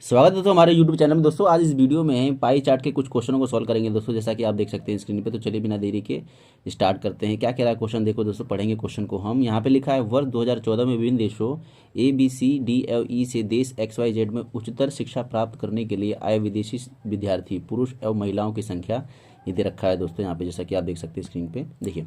स्वागत है दोस्तों हमारे YouTube चैनल में। दोस्तों आज इस वीडियो में पाई चार्ट के कुछ क्वेश्चनों को सॉल्व करेंगे दोस्तों, जैसा कि आप देख सकते हैं स्क्रीन पे। तो चलिए बिना देरी के स्टार्ट करते हैं। क्या कह रहा है क्वेश्चन, देखो दोस्तों, पढ़ेंगे क्वेश्चन को हम। यहाँ पे लिखा है वर्ष 2014 में विभिन्न देशों ABCDE से देश XYZ में उच्चतर शिक्षा प्राप्त करने के लिए आए विदेशी विद्यार्थी पुरुष एवं महिलाओं की संख्या ये दे रखा है दोस्तों यहाँ पे, जैसा कि आप देख सकते हैं स्क्रीन पे। देखिए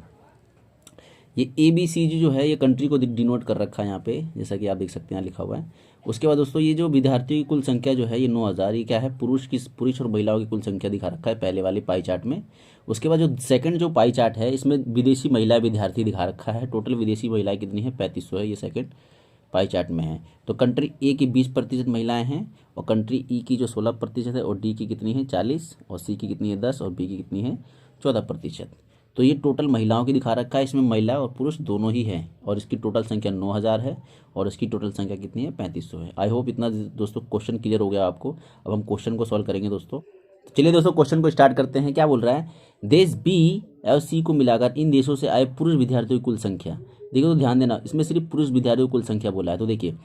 ये ABCD जो है ये कंट्री को डिनोट कर रखा है यहाँ पे, जैसा कि आप देख सकते हैं यहाँ लिखा हुआ है। उसके बाद दोस्तों ये जो विद्यार्थियों की कुल संख्या जो है ये 9000, ये क्या है, पुरुष और महिलाओं की कुल संख्या दिखा रखा है पहले वाले पाई चार्ट में। उसके बाद जो सेकंड जो पाई चार्ट है इसमें विदेशी महिला विद्यार्थी दिखा रखा है। टोटल विदेशी महिलाएं कितनी है, 3500 है, ये सेकंड पाई चार्ट में है। तो कंट्री ए की 20% महिलाएं हैं, और कंट्री ई की जो 16% है, और डी की कितनी है 40, और सी की कितनी है 10, और बी की कितनी है 14%। तो ये टोटल महिलाओं की दिखा रखा है, इसमें महिला और पुरुष दोनों ही हैं, और इसकी टोटल संख्या 9000 है, और इसकी टोटल संख्या कितनी है 3500 है। आई होप इतना दोस्तों क्वेश्चन क्लियर हो गया आपको। अब हम क्वेश्चन को सॉल्व करेंगे दोस्तों। तो चलिए दोस्तों क्वेश्चन को स्टार्ट करते हैं। क्या बोल रहा है, देश बी और सी को मिलाकर इन देशों से आए पुरुष विद्यार्थियों की कुल संख्या। देखो तो ध्यान देना, इसमें सिर्फ पुरुष विद्यार्थियों की कुल संख्या बोला है। तो देखिए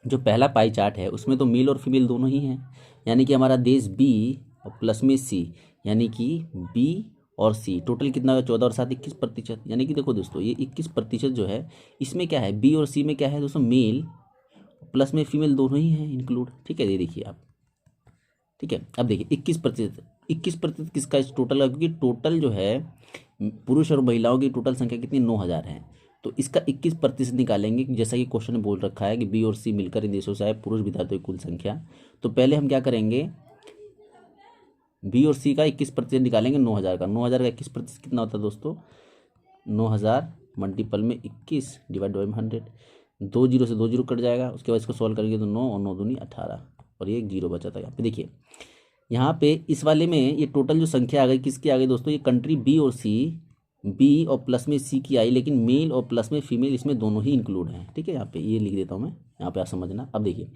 जो पहला पाई चार्ट है उसमें तो मेल और फीमेल दोनों ही हैं, यानी कि हमारा देश बी और प्लस में सी, यानी कि बी और सी टोटल कितना है 14 और 7 21%। यानी कि देखो दोस्तों ये 21% जो है इसमें क्या है, बी और सी में क्या है दोस्तों, मेल प्लस में फीमेल दोनों ही हैं इंक्लूड। ठीक है, ये देखिए आप, ठीक है। अब देखिए 21% किसका इस टोटल का, क्योंकि टोटल जो है पुरुष और महिलाओं की टोटल संख्या कितनी 9000 है। तो इसका 21% निकालेंगे, जैसा कि क्वेश्चन में बोल रखा है कि बी और सी मिलकर इन देशों से आए पुरुष विद्यार्थियों की कुल संख्या। तो पहले हम क्या करेंगे, बी और सी का 21% निकालेंगे 9000 का। 9000 का 21% कितना होता है दोस्तों, 9000 मल्टीपल में 21 डिवाइड बाई 100। 2 जीरो से 2 जीरो कट जाएगा। उसके बाद इसको सॉल्व करेंगे तो 9 और 9 दूनी 18, और ये एक जीरो बचा था यहाँ पे। देखिए यहाँ पे इस वाले में ये टोटल जो संख्या आ गई किसकी आ गई दोस्तों, ये कंट्री बी और सी, बी और प्लस में सी की आई, लेकिन मेल और प्लस में फीमेल इसमें दोनों ही इंक्लूड हैं। ठीक है, यहाँ पे ये लिख देता हूँ मैं, यहाँ पे आप समझना। अब देखिए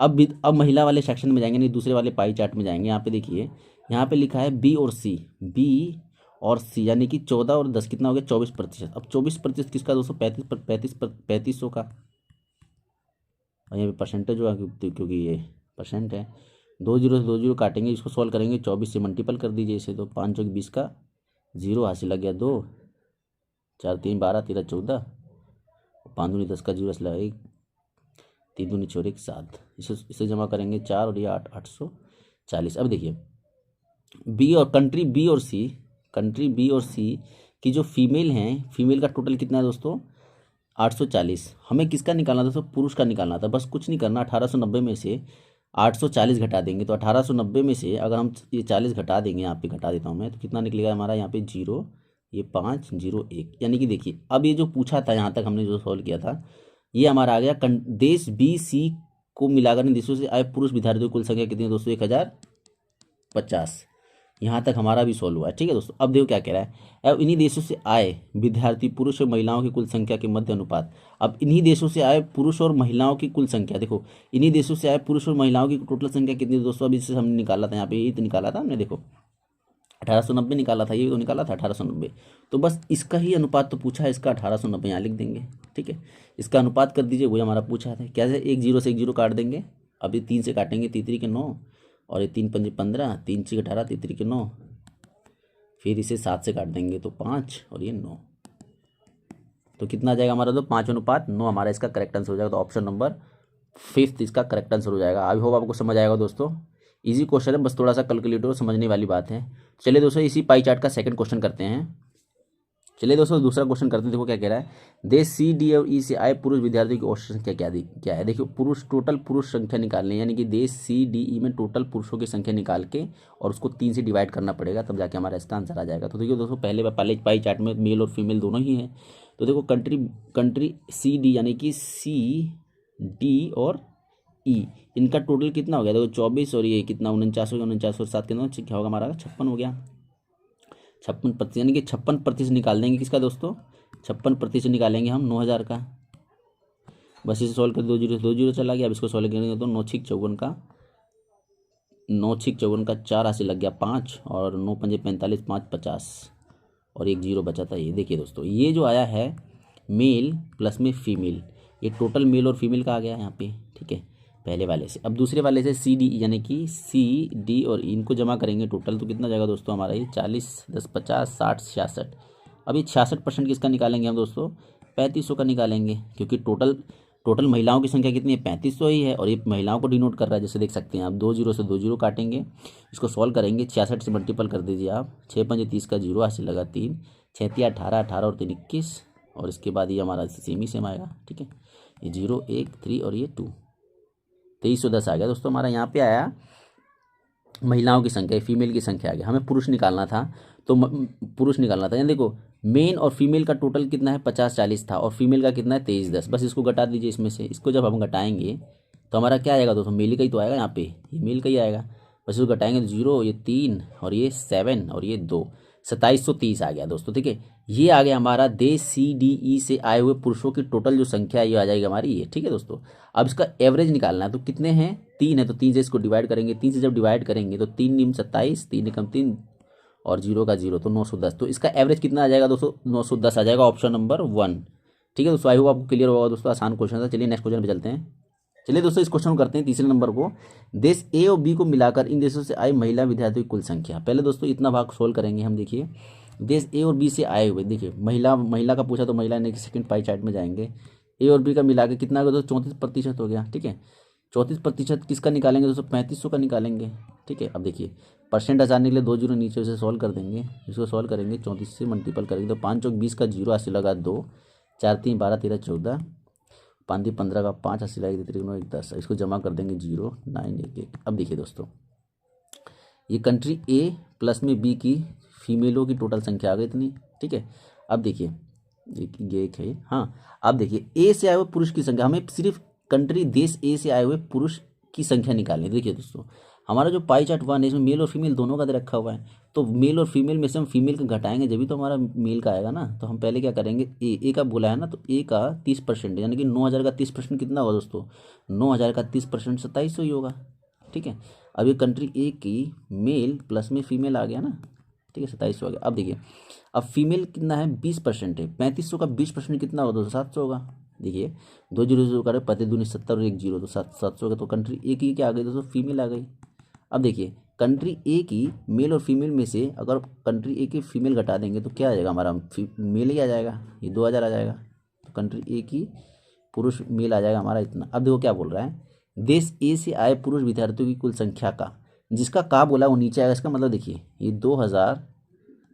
अब महिला वाले सेक्शन में जाएंगे, नहीं दूसरे वाले पाई चार्ट में जाएंगे। यहाँ पे देखिए यहाँ पे लिखा है बी और सी यानी कि 14 और 10 कितना हो गया 24%। अब 24% किसका दोस्तों, 3500 का। और यहाँ पे परसेंटेज हुआ क्योंकि ये परसेंट है। 2 जीरो से 2 जीरो काटेंगे, इसको सॉल्व करेंगे, 24 से मल्टीपल कर दीजिए इसे। तो 5 चौक 20 का जीरो हासिल लग गया, 2 4 3 12 13 14, 5 दूनी 10 का जीरो हासिल लगा 1, 3 दूनी 4 1 7। इसे जमा करेंगे 4 और ये 8 840। अब देखिए बी और कंट्री बी और सी की जो फीमेल हैं, फीमेल का टोटल कितना है दोस्तों 840। हमें किसका निकालना था दोस्तों, पुरुष का निकालना था। बस कुछ नहीं करना, 1890 में से 840 घटा देंगे। तो 1890 में से अगर हम ये 40 घटा देंगे, यहाँ पे घटा देता हूँ मैं, तो कितना निकलेगा हमारा, यहाँ पे 0 ये 5 0 1। यानी कि देखिए अब ये जो पूछा था यहाँ तक हमने जो सॉल्व किया था, ये हमारा आ गया देश बी सी को मिलाकर इन देशों से आए पुरुष विद्यार्थियों की कुल संख्या कितनी है दोस्तों 1050। यहाँ तक हमारा भी सॉल्व हुआ है। ठीक है दोस्तों, अब देखो क्या कह रहा है, अब इन्हीं देशों से आए विद्यार्थी पुरुष और महिलाओं की कुल संख्या के मध्य अनुपात। अब इन्हीं देशों से आए पुरुष और महिलाओं की कुल संख्या, देखो इन्हीं देशों से आए पुरुष और महिलाओं की टोटल संख्या कितनी है दोस्तों, अभी इससे हमने निकाला था, यहाँ पे ये तो निकाला था हमने, देखो 1890 निकाला था, ये तो निकाला था 1890। तो बस इसका ही अनुपात तो पूछा है, इसका 1890 यहाँ लिख देंगे। ठीक है, इसका अनुपात कर दीजिए, वही हमारा पूछा था। कैसे, 1 जीरो से 1 जीरो काट देंगे। अभी 3 से काटेंगे, 3 के 9, और ये 3 पंजे 15, 3 6 18, 3 के 9, फिर इसे 7 से काट देंगे तो 5, और ये 9। तो कितना आ जाएगा हमारा, तो 5:9 हमारा इसका करेक्ट आंसर हो जाएगा। तो ऑप्शन नंबर 5 इसका करेक्ट आंसर हो जाएगा। आई होप आपको समझ आएगा दोस्तों। इजी क्वेश्चन है, बस थोड़ा सा कैलकुलेटर समझने वाली बात है। चलिए दोस्तों इसी पाई चार्ट का सेकंड क्वेश्चन करते हैं। चलिए दोस्तों दूसरा क्वेश्चन करते हैं। देखो क्या कह रहा है, देश सी डी और ई से आए पुरुष विद्यार्थियों की औसत संख्या क्या है। देखिए टोटल पुरुष संख्या निकालनी है, यानी कि देश सी डी ई में टोटल पुरुषों की संख्या निकाल के और उसको 3 से डिवाइड करना पड़ेगा, तब जाके हमारा इसका आंसर आ जाएगा। तो देखिए दोस्तों पहले पाई चार्ट में मेल और फीमेल दोनों ही हैं। तो देखो कंट्री सी डी यानी कि सी डी और ई, इनका टोटल कितना हो गया, देखो 24, और ये कितना 49 हो गया, 49 और 7 कितना क्या होगा हमारा 56 हो गया। 56%, यानी कि 56% निकाल देंगे किसका दोस्तों, 56% निकालेंगे हम 9000 का। बस इसे सॉल्व कर, 2 जीरो से 2 जीरो चला गया। अब इसको सॉल्व करेंगे तो 9 6 54 का 4 हासिल लग गया 5, और 9 पंजे 45, 5 50, और 1 जीरो बचा था। ये देखिए दोस्तों ये जो आया है मेल प्लस में फीमेल, ये टोटल मेल और फीमेल का आ गया यहाँ पे। ठीक है, पहले वाले से। अब दूसरे वाले से सी डी, यानी कि सी डी और ई इनको जमा करेंगे टोटल, तो कितना जाएगा दोस्तों हमारा ये 40, 10, 50, 60, 66। अब ये 66% किसका निकालेंगे हम दोस्तों, 3500 का निकालेंगे, क्योंकि टोटल महिलाओं की संख्या कितनी है, 3500 ही है, और ये महिलाओं को डिनोट कर रहा है। जैसे देख सकते हैं आप, 2 जीरो से 2 जीरो काटेंगे, इसको सॉल्व करेंगे, 66 से मल्टीपल कर दीजिए आप, 6 पंजे 30 का जीरो हासिल लगा 3, 6 तिया 18, 18 और 3 21, और इसके बाद ये हमारा सेम ही सेम आएगा। ठीक है, ये 0, 1, 3 और ये 2, 2310 आ गया दोस्तों हमारा। यहाँ पे आया महिलाओं की संख्या, फीमेल की संख्या आ गया। हमें पुरुष निकालना था, तो पुरुष निकालना था। यानी देखो, मेन और फीमेल का टोटल कितना है, 50 40 था, और फीमेल का कितना है 23 10। बस इसको घटा दीजिए इसमें से। इसको जब हम घटाएंगे तो हमारा क्या आएगा दोस्तों, मेल का ही तो आएगा, यहाँ पे ये मेल का ही आएगा। बस इसको घटाएंगे तो 0, ये 3 और ये 7 और ये 2, 2730 आ गया दोस्तों। ठीक है, ये आ गया हमारा देश सी डी ई से आए हुए पुरुषों की टोटल जो संख्या है, ये आ जाएगी हमारी ये। ठीक है दोस्तों, अब इसका एवरेज निकालना है, तो कितने हैं, 3 है, तो 3 से इसको डिवाइड करेंगे। 3 से जब डिवाइड करेंगे तो 3 निम 27, 3 एकम 3 और 0 का 0, तो 910। तो इसका एवरेज कितना आ जाएगा दोस्तों, 910 आ जाएगा, ऑप्शन नंबर 1। ठीक है दोस्तों, आई होप आपको क्लियर होगा दोस्तों, आसान क्वेश्चन था। चलिए नेक्स्ट क्वेश्चन पे चलते हैं। चलिए दोस्तों, इस क्वेश्चन को करते हैं, तीसरे नंबर को। देश ए और बी को मिलाकर इन देशों से आए महिला विद्यार्थियों की कुल संख्या। पहले दोस्तों इतना भाग सोल्व करेंगे हम। देखिए, देश ए और बी से आए हुए, देखिए महिला का पूछा तो महिला ने सेकंड पाई चार्ट में जाएंगे। ए और बी का मिला के कितना होगा दोस्तों, 34% हो गया। ठीक है, 34% किसका निकालेंगे दोस्तों, 3500 का निकालेंगे। ठीक है, अब देखिए परसेंट हटाने के लिए 2 जीरो नीचे से सॉल्व कर देंगे। इसको सॉल्व करेंगे, 34 से मल्टीपल करेंगे तो 5 चौक 20 का 0 हासिल लगा 2, 4 3 12 13 14, 5 3 15 का 5 हासिल लगा 3 9 1 10। इसको जमा कर देंगे 0 9 1 1। अब देखिए दोस्तों, ये कंट्री ए प्लस में बी की फीमेलों की टोटल संख्या आ गई इतनी। ठीक है, अब देखिए ये एक है। हाँ, अब देखिए ए से आए हुए पुरुष की संख्या, हमें सिर्फ कंट्री देश ए से आए हुए पुरुष की संख्या निकालनी है। देखिए दोस्तों, हमारा जो पाई चार्ट 1 है, इसमें मेल और फीमेल दोनों का दे रखा हुआ है, तो मेल और फीमेल में से हम फीमेल का घटाएंगे जब भी तो हमारा मेल का आएगा ना। तो हम पहले क्या करेंगे, ए का बोला है ना, तो ए का 30%, यानी कि 9000 का 30% कितना होगा दोस्तों, 9000 का 30% 2700 ही होगा। ठीक है, अब ये कंट्री ए की मेल प्लस में फीमेल आ गया ना। ठीक है, 2700 आ गया। अब देखिए, अब फीमेल कितना है, 20% है, 3500 का 20% कितना होगा दोस्तों, 700 होगा। देखिए 2 जीरो जीरो करे, 5 दूनी 70 और 1 0, तो 700 का। तो कंट्री ए की क्या आ गई दोस्तों, फीमेल आ गई। अब देखिए, कंट्री ए की मेल और फीमेल में से अगर कंट्री ए की फीमेल घटा देंगे तो क्या आ जाएगा हमारा, मेल ही आ जाएगा, ये 2000 आ जाएगा। तो कंट्री ए की पुरुष मेल आ जाएगा हमारा इतना। अब देखो क्या बोल रहा है, देश ए से आए पुरुष विद्यार्थियों की कुल संख्या का, जिसका का बोला वो नीचे आएगा। इसका मतलब देखिए, ये 2000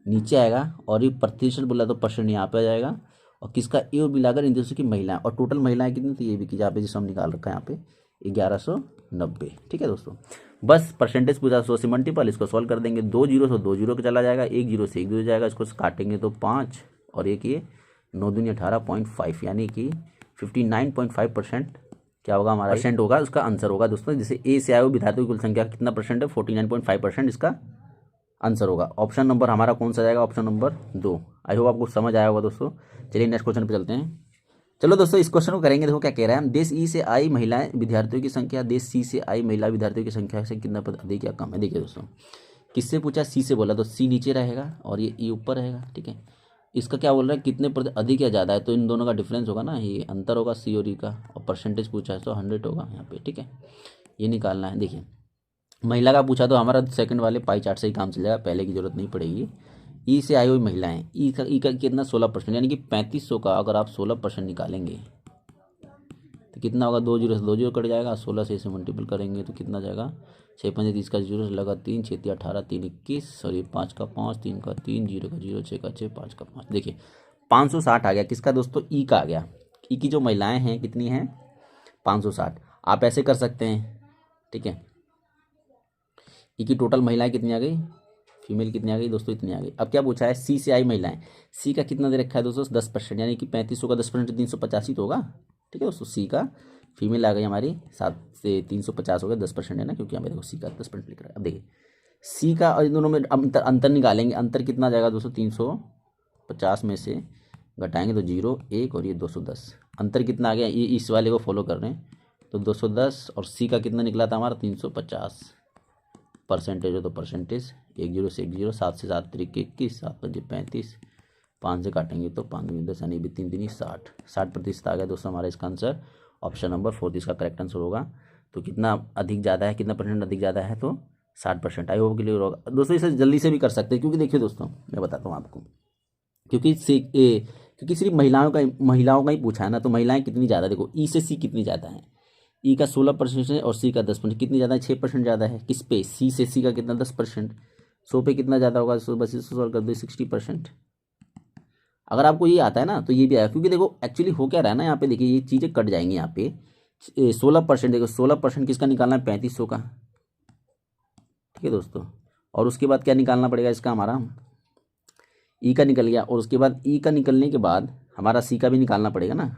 नीचे आएगा, और ये प्रतिशत बोला तो परसेंट यहाँ पे आ जाएगा, और किसका ए और मिलाकर इन देशों की महिलाएं, और टोटल महिलाएं कितनी थी ये भी, जहाँ पे जिसको हम निकाल रखा है यहाँ पे 1190। ठीक है दोस्तों, बस परसेंटेज पूछा, 100 से मल्टीपल, इसको सॉल्व कर देंगे। 2 जीरो से 2 जीरो का चला जाएगा, 1 जीरो से 1 जीरो जाएगा, इसको काटेंगे तो 5 और एक ये 9 दूनी 18.5, यानी कि 59.5% क्या होगा हमारा परसेंट होगा, उसका आंसर होगा दोस्तों। जैसे ए से आए हुए विद्यार्थियों की कुल संख्या कितना परसेंट है, 49.5% इसका आंसर होगा। ऑप्शन नंबर हमारा कौन सा जाएगा, ऑप्शन नंबर 2। आई होप आपको समझ आया होगा दोस्तों। चलिए नेक्स्ट क्वेश्चन पे चलते हैं। चलो दोस्तों, इस क्वेश्चन को करेंगे। देखो क्या कह रहा है, देश ई से आई महिलाएं विद्यार्थियों की संख्या देश सी से आई महिला विद्यार्थियों की संख्या से कितना अधिक या कम है। देखिए दोस्तों, किससे पूछा, सी से बोला, तो सी नीचे रहेगा और ये ई ऊपर रहेगा। ठीक है, इसका क्या बोल रहा है, कितने अधिक या ज़्यादा है, तो इन दोनों का डिफरेंस होगा ना, ये अंतर होगा सी और ई का, और परसेंटेज पूछा है तो 100 होगा यहाँ पे। ठीक है, ये निकालना है। देखिए महिला का पूछा तो हमारा सेकंड वाले पाई चार्ट से ही काम चल जाएगा, पहले की जरूरत नहीं पड़ेगी। ई से आई हुई महिलाएं, ई का कितना 16%, यानी कि 3500 का अगर आप 16% निकालेंगे तो कितना होगा, 2 जीरो से 2 जीरो कट जाएगा, 16 से इसे मल्टीपल करेंगे तो कितना जाएगा, 6 5 30 का 0 से लगा 3, 6 3 18, 3 21 और ये 5 का 5, 3 का 3, 0 का 0, 6 का 6, 5 का 5। देखिए 560 आ गया, किसका दोस्तों, ई का आ गया। ई की जो महिलाएं हैं कितनी हैं, 560। आप ऐसे कर सकते हैं। ठीक है, ई की टोटल महिलाएं कितनी आ गई, फीमेल कितनी आ गई दोस्तों, इतनी आ गई। अब क्या पूछा है, सी से आई महिलाएं, सी का कितना दे रखा है दोस्तों, 10%, यानी कि 3500 का 10% 385 तो होगा। ठीक है दोस्तों, सी का फीमेल आ गई हमारी 7 से 350 हो गया, 10% है ना, क्योंकि हमें देखो सी का 10% लिख रहा है। अब देखिए सी का, और इन दोनों में अंतर निकालेंगे, अंतर कितना जाएगा दोस्तों, 350 में से घटाएंगे तो 0 1 और ये 210, अंतर कितना आ गया, ये इस वाले को फॉलो कर रहे हैं, तो 210, और सी का कितना निकला था हमारा 350। परसेंटेज हो तो परसेंटेज 1 0 से 1 0, 7 से 7 3 21, 7 5 35, 5 से काटेंगे तो 5 दूनी 10, यानी भी 3 3 60 60% आ गया दोस्तों हमारा इसका आंसर। ऑप्शन नंबर 4 इसका करेक्ट आंसर होगा। तो कितना अधिक ज़्यादा है, कितना परसेंट अधिक ज़्यादा है, तो 60%। आई होप क्लियर होगा दोस्तों। इसे जल्दी से भी कर सकते हैं, क्योंकि देखिए दोस्तों मैं बताता हूँ आपको, क्योंकि सिर्फ महिलाओं का ही पूछा है ना, तो महिलाएं कितनी ज़्यादा, देखो ई से सी कितनी ज़्यादा है, ई का 16% है और सी का 10%। कितनी ज़्यादा है, 6% ज़्यादा है। किस पे, सी से सी का कितना, 10%। 100 पे कितना ज़्यादा होगा, 100 बस इसको सॉल्व कर दो, 60%। अगर आपको ये आता है ना तो ये भी आएगा, क्योंकि देखो एक्चुअली हो क्या रहा है ना, यहाँ पे देखिए ये चीज़ें कट जाएंगी यहाँ पे। 16%, देखो 16% किसका निकालना है, 3500 का, ठीक है दोस्तों। और उसके बाद क्या निकालना पड़ेगा इसका, हमारा ई का निकल गया, और उसके बाद ई का निकलने के बाद हमारा सी का भी निकालना पड़ेगा ना।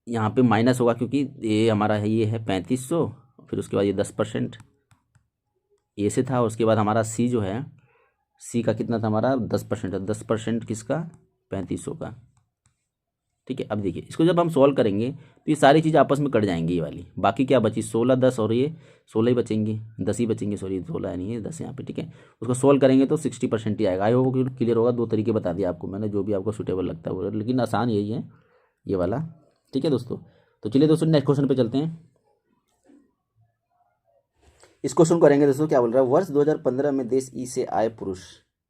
यहाँ पे माइनस होगा, क्योंकि ये हमारा है, ये है 3500, फिर उसके बाद ये 10% ए से था, उसके बाद हमारा सी जो है, सी का कितना था हमारा, 10% है। 10% किसका, 3500 का, ठीक है। अब देखिए इसको जब हम सॉल्व करेंगे तो ये सारी चीज़ आपस में कट जाएंगी, ये वाली। बाकी क्या बची, 16, 10 और ये 16 ही बचेंगे, 10 ही बचेंगे, सॉरी 16 नहीं है, 10 यहाँ पे, ठीक है। उसको सॉल्व करेंगे तो 60% ही आएगा। आई होप क्लियर होगा। 2 तरीके बता दिया आपको मैंने, जो भी आपको सूटेबल लगता है वो, लेकिन आसान यही है ये वाला, ठीक है दोस्तों। तो चलिए दोस्तों नेक्स्ट क्वेश्चन पे चलते हैं। इस क्वेश्चन करेंगे दोस्तों, क्या बोल रहा है, वर्ष 2015 में देश ई से आए पुरुष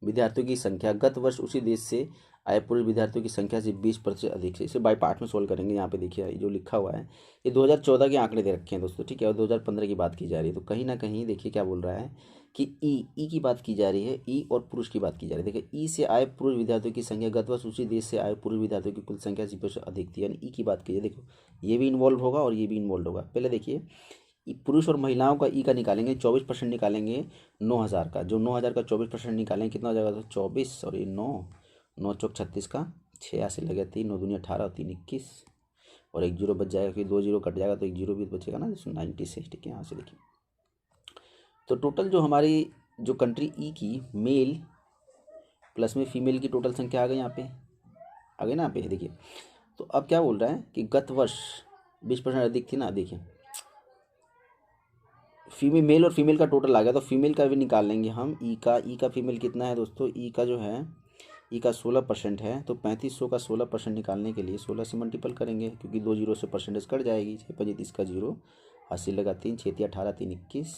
विद्यार्थियों की संख्या गत वर्ष उसी देश से आए पुरुष विद्यार्थियों की संख्या से 20% अधिक है। इसे बाय पार्ट में सोल्व करेंगे। यहाँ पे देखिए जो लिखा हुआ है, ये 2014 के आंकड़े दे रखे हैं दोस्तों, ठीक है, और 2015 की बात की जा रही है। तो कहीं ना कहीं देखिए क्या बोल रहा है कि ई की बात की जा रही है, ई और पुरुष की बात की जा रही है। देखिए ई से आए पुरुष विद्यार्थियों की संख्या गत वर्ष उसी देश से आए पुरुष विद्यार्थियों की कुल संख्या 20% अधिक थी, यानी ई की बात की है। देखो ये भी इन्वॉल्व होगा और ये भी इन्वॉल्व होगा। पहले देखिए पुरुष और महिलाओं का ई का निकालेंगे, 24% निकालेंगे 9000 का, जो 9000 का 24% निकालेंगे कितना हो जाएगा, तो 24 और ये 9 चौक 36 का 6 से लगे 3, 9 दूनी 18 और 3 21, और एक जीरो बच जाएगा, फिर 2 जीरो कट जाएगा तो एक जीरो भी बचेगा ना, जैसे 90 से, ठीक है। यहाँ से देखिए तो टोटल जो हमारी जो कंट्री ई की मेल प्लस में फीमेल की टोटल संख्या आ गई, यहाँ पे आ गई ना, यहाँ पे देखिए। तो अब क्या बोल रहा है कि गत वर्ष 20% अधिक थी ना। देखिए मेल और फीमेल का टोटल आ गया, तो फीमेल का भी निकाल लेंगे हम। ई का फीमेल कितना है दोस्तों, ई का जो है, ई का 16% है, तो 3500 का 16% निकालने के लिए 16 से मल्टीपल करेंगे, क्योंकि 2 जीरो से परसेंटेज कट जाएगी। 6 5 30 का 0, 80 लगा 3, 6 3 18, 3 21,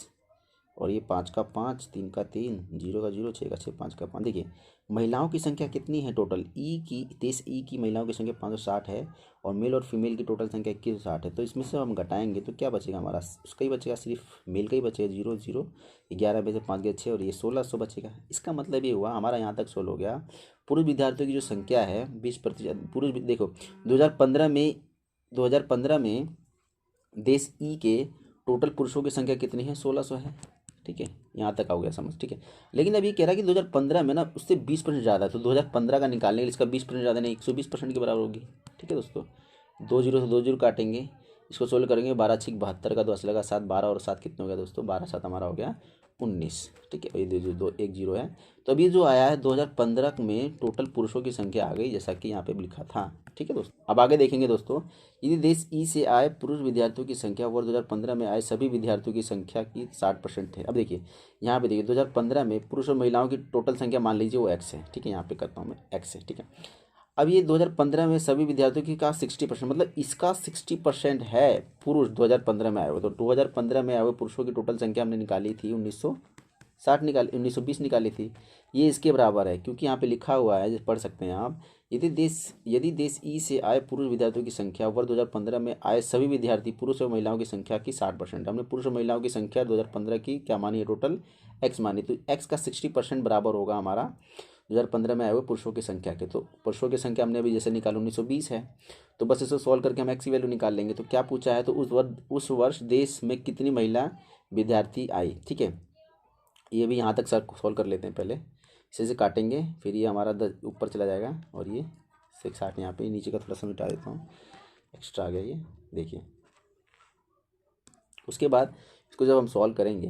और ये 5 का 5, 3 का 3, 0 का 0, 6 का 6, 5 का 5। देखिए महिलाओं की संख्या कितनी है टोटल, ई की देश ई की महिलाओं की संख्या 560 है, और मेल और फीमेल की टोटल संख्या 2160 है। तो इसमें से हम घटाएंगे तो क्या बचेगा हमारा, उसका ही बचेगा, सिर्फ मेल का ही बचेगा, 0 0, 11 में से 5 गए 6, और ये 1600 बचेगा। इसका मतलब ये हुआ हमारा यहाँ तक सोल्व हो गया। पुरुष विद्यार्थियों की जो संख्या है 20% पुरुष, देखो 2015 में देश ई के टोटल पुरुषों की संख्या कितनी है, 1600 है, ठीक है। यहाँ तक आ गया समझ, ठीक है। लेकिन अभी कह रहा है कि 2015 में ना उससे 20% ज़्यादा है, तो 2015 का निकालने के लिए इसका 20% ज़्यादा नहीं, 120% के बराबर होगी, ठीक है दोस्तों। 2 जीरो से 2 जीरो काटेंगे, इसको सोल्व करेंगे, 12 6 72 का 2 लगा 7, 12 और 7 कितने हो गया दोस्तों, 12 7 हमारा हो गया 19, ठीक है। ये दो एक जीरो है। तो अभी जो आया है 2015 में टोटल पुरुषों की संख्या आ गई, जैसा कि यहाँ पे लिखा था, ठीक है दोस्तों। अब आगे देखेंगे दोस्तों, यदि देश ई से आए पुरुष विद्यार्थियों की संख्या वर्ष 2015 में आए सभी विद्यार्थियों की संख्या की 60% है। अब देखिए यहाँ पे देखिए 2015 में पुरुष और महिलाओं की टोटल संख्या मान लीजिए वो x है, ठीक है। यहाँ पे करता हूँ मैं x है, ठीक है। अब ये 2015 में सभी विद्यार्थियों की का 60%, मतलब इसका 60% है पुरुष 2015 में आए हुए। तो 2015 में आए हुए पुरुषों की टोटल संख्या हमने निकाली थी 1960 निकाली, 1920 निकाली थी, ये इसके बराबर है, क्योंकि यहाँ पे लिखा हुआ है, पढ़ सकते हैं आप, यदि देश ई से आए पुरुष विद्यार्थियों की संख्या वर्ष 2015 में आए सभी विद्यार्थी पुरुष और महिलाओं की संख्या की 60%। हमने पुरुष और महिलाओं की संख्या 2015 की क्या मानी है, टोटल x मानी, तो x का 60% बराबर होगा हमारा 2015 में आए हुए पुरुषों की संख्या के। तो पुरुषों की संख्या हमने अभी जैसे निकाली 1920 है, तो बस इसको सॉल्व करके हम x की वैल्यू निकाल लेंगे। तो क्या पूछा है, तो उस वर्ष देश में कितनी महिला विद्यार्थी आई, ठीक है। ये भी यहाँ तक सर सॉल्व कर लेते हैं पहले, इसे से काटेंगे, फिर ये हमारा 10 ऊपर चला जाएगा, और ये 60 यहाँ पे नीचे का थोड़ा सा मिटा देता हूँ, एक्स्ट्रा आ गया ये, देखिए। उसके बाद इसको जब हम सॉल्व करेंगे,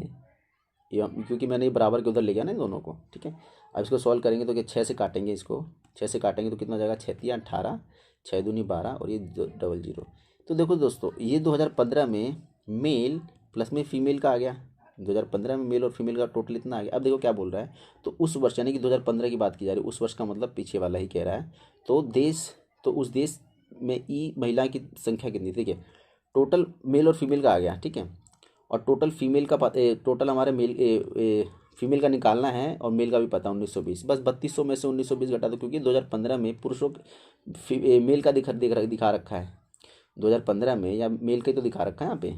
ये क्योंकि मैंने ये बराबर के उधर ले गया ना दोनों को, ठीक है। अब इसको सॉल्व करेंगे तो 6 से काटेंगे, इसको 6 से काटेंगे तो कितना हो जाएगा, 6 3 18, 6 दूनी 12, और ये 00। तो देखो दोस्तों ये 2015 में मेल प्लस में फीमेल का आ गया, 2015 में मेल और फीमेल का टोटल इतना आ गया। अब देखो क्या बोल रहा है, तो उस वर्ष यानी कि 2015 की बात की जा रही है, उस वर्ष का मतलब पीछे वाला ही कह रहा है। तो उस देश में ई महिला की संख्या कितनी थी, ठीक है। टोटल मेल और फीमेल का आ गया, ठीक है। और टोटल फीमेल का टोटल हमारे मेल फीमेल का निकालना है और मेल का भी पता 1920। बस 3200 में से 1920 घटा दो, क्योंकि 2015 में पुरुषों मेल का दिखा रखा है 2015 में, या मेल का ही तो दिखा रखा है यहाँ पे,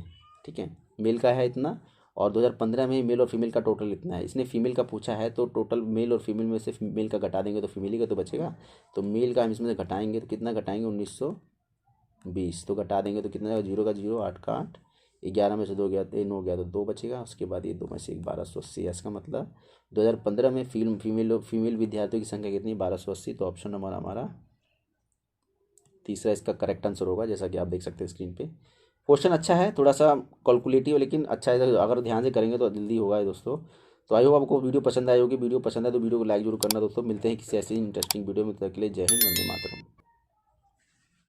ठीक है। मेल का है इतना, और 2015 में मेल और फीमेल का टोटल इतना है। इसने फीमेल का पूछा है, तो टोटल मेल और फीमेल में से मेल का घटा देंगे तो फीमेल ही का तो बचेगा। तो मेल का हम इसमें से घटाएंगे तो कितना घटाएंगे, 1920। तो घटा देंगे तो कितना जाएगा, 0 का 0, 8 का 8, 11 में से 2 गया 9 गया तो 2 बचेगा। उसके बाद ये 2 में से 1280। इसका मतलब 2015 में फीमेल विद्यार्थियों की संख्या कितनी, 1280। तो ऑप्शन नंबर हमारा तीसरा इसका करेक्ट आंसर होगा, जैसा कि आप देख सकते हैं स्क्रीन पे। क्वेश्चन अच्छा है, थोड़ा सा कैलकुलेटिव, लेकिन अच्छा है, अगर ध्यान से करेंगे तो जल्दी होगा ये दोस्तों। तो आई होप आपको वीडियो पसंद आई होगी। वीडियो पसंद है तो वीडियो को लाइक जरूर करना दोस्तों। मिलते हैं किसी ऐसी इंटरेस्टिंग वीडियो में, तब तक के लिए जय हिंद, वंदे मातरम।